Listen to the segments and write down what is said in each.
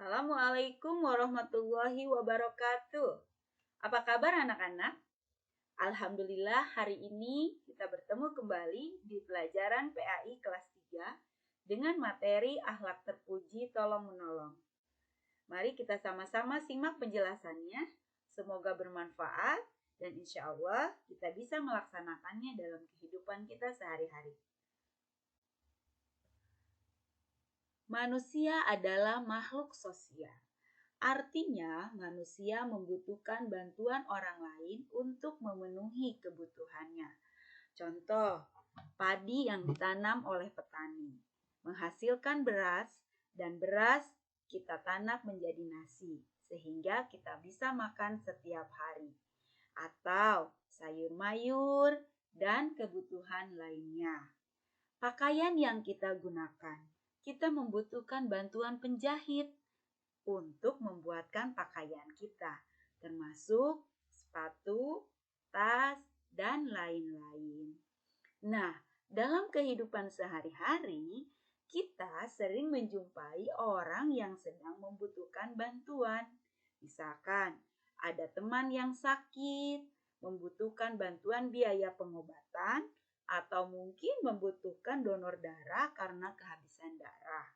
Assalamualaikum warahmatullahi wabarakatuh. Apa kabar anak-anak? Alhamdulillah hari ini kita bertemu kembali di pelajaran PAI kelas 3 dengan materi akhlak terpuji tolong menolong. Mari kita sama-sama simak penjelasannya. Semoga bermanfaat dan insya Allah kita bisa melaksanakannya dalam kehidupan kita sehari-hari. Manusia adalah makhluk sosial. Artinya, manusia membutuhkan bantuan orang lain untuk memenuhi kebutuhannya. Contoh, padi yang ditanam oleh petani menghasilkan beras, dan beras kita tanam menjadi nasi, sehingga kita bisa makan setiap hari. Atau sayur mayur dan kebutuhan lainnya. Pakaian yang kita gunakan, kita membutuhkan bantuan penjahit untuk membuatkan pakaian kita, termasuk sepatu, tas, dan lain-lain. Nah, dalam kehidupan sehari-hari, kita sering menjumpai orang yang sedang membutuhkan bantuan. Misalkan, ada teman yang sakit, membutuhkan bantuan biaya pengobatan, atau mungkin membutuhkan donor darah karena kehabisan darah.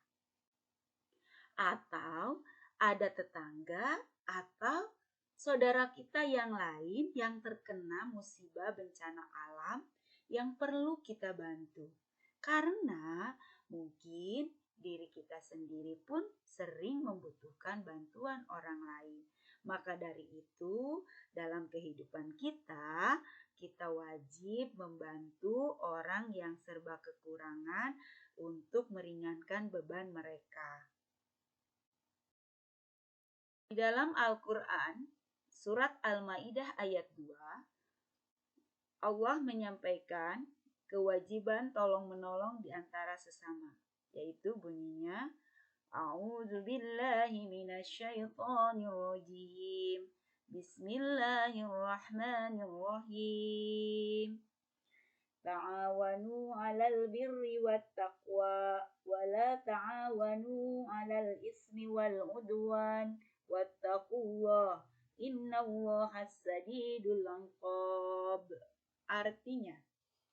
Atau ada tetangga atau saudara kita yang lain yang terkena musibah bencana alam yang perlu kita bantu. Karena mungkin diri kita sendiri pun sering membutuhkan bantuan orang lain. Maka dari itu, dalam kehidupan kita, kita wajib membantu orang yang serba kekurangan untuk meringankan beban mereka. Di dalam Al-Quran, surat Al-Ma'idah ayat 2, Allah menyampaikan kewajiban tolong-menolong di antara sesama, yaitu bunyinya, A'udzubillahi minasyaitonirrajim. Bismillahirrahmanirrahim. Ta'awanu 'alal birri wattaqwa wa la ta'awanu 'alal ismi wal 'udwan wattaqullah innallaha sadidul 'iqab. Artinya,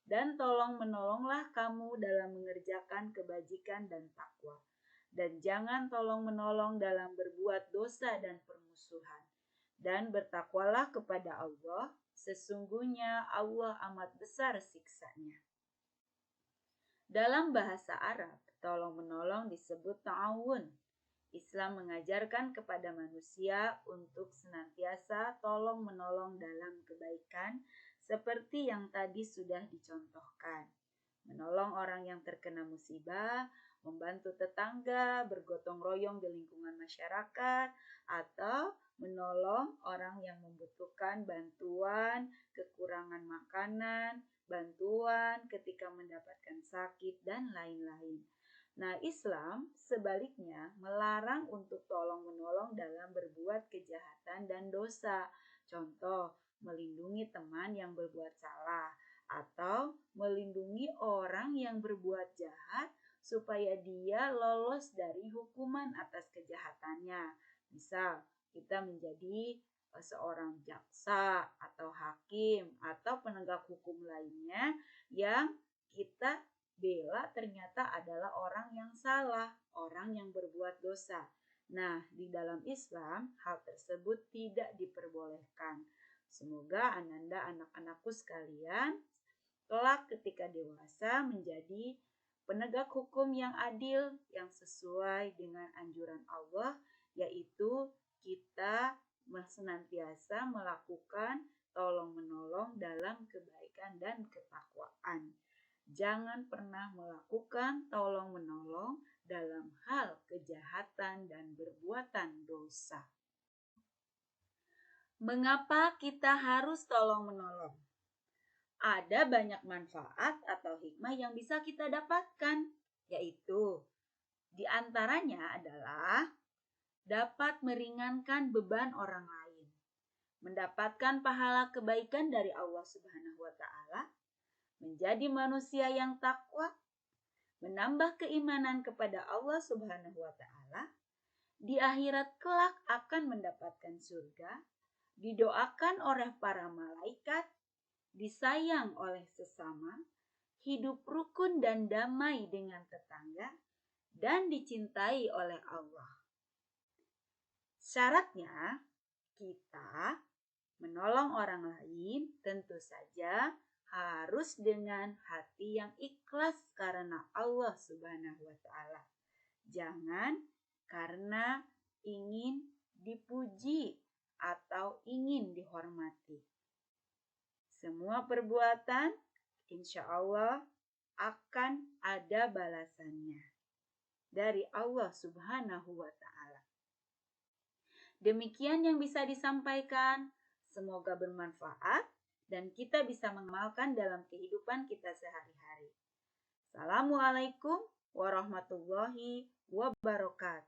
dan tolong menolonglah kamu dalam mengerjakan kebajikan dan takwa, dan jangan tolong menolong dalam berbuat dosa dan permusuhan, dan bertakwalah kepada Allah, sesungguhnya Allah amat besar siksanya. Dalam bahasa Arab, tolong menolong disebut ta'awun. Islam mengajarkan kepada manusia untuk senantiasa tolong menolong dalam kebaikan seperti yang tadi sudah dicontohkan. Menolong orang yang terkena musibah, membantu tetangga, bergotong royong di lingkungan masyarakat, atau menolong orang yang membutuhkan bantuan, kekurangan makanan, bantuan ketika mendapatkan sakit, dan lain-lain. Nah, Islam sebaliknya melarang untuk tolong-menolong dalam berbuat kejahatan dan dosa. Contoh, melindungi teman yang berbuat salah, atau melindungi orang yang berbuat jahat supaya dia lolos dari hukuman atas kejahatannya. Misal, kita menjadi seorang jaksa atau hakim atau penegak hukum lainnya yang kita bela ternyata adalah orang yang salah, orang yang berbuat dosa. Nah, di dalam Islam hal tersebut tidak diperbolehkan. Semoga ananda anak-anakku sekalian kelak ketika dewasa menjadi penegak hukum yang adil, yang sesuai dengan anjuran Allah, yaitu kita senantiasa melakukan tolong-menolong dalam kebaikan dan ketakwaan. Jangan pernah melakukan tolong-menolong dalam hal kejahatan dan perbuatan dosa. Mengapa kita harus tolong-menolong? Ada banyak manfaat atau hikmah yang bisa kita dapatkan, yaitu di antaranya adalah dapat meringankan beban orang lain, mendapatkan pahala kebaikan dari Allah Subhanahu wa Ta'ala, menjadi manusia yang takwa, menambah keimanan kepada Allah Subhanahu wa Ta'ala, di akhirat kelak akan mendapatkan surga, didoakan oleh para malaikat, disayang oleh sesama, hidup rukun dan damai dengan tetangga, dan dicintai oleh Allah. Syaratnya, kita menolong orang lain tentu saja harus dengan hati yang ikhlas karena Allah Subhanahu wa Ta'ala. Jangan karena ingin dipuji atau ingin dihormati. Semua perbuatan insya Allah akan ada balasannya dari Allah Subhanahu wa Ta'ala. Demikian yang bisa disampaikan. Semoga bermanfaat dan kita bisa mengamalkan dalam kehidupan kita sehari-hari. Assalamualaikum warahmatullahi wabarakatuh.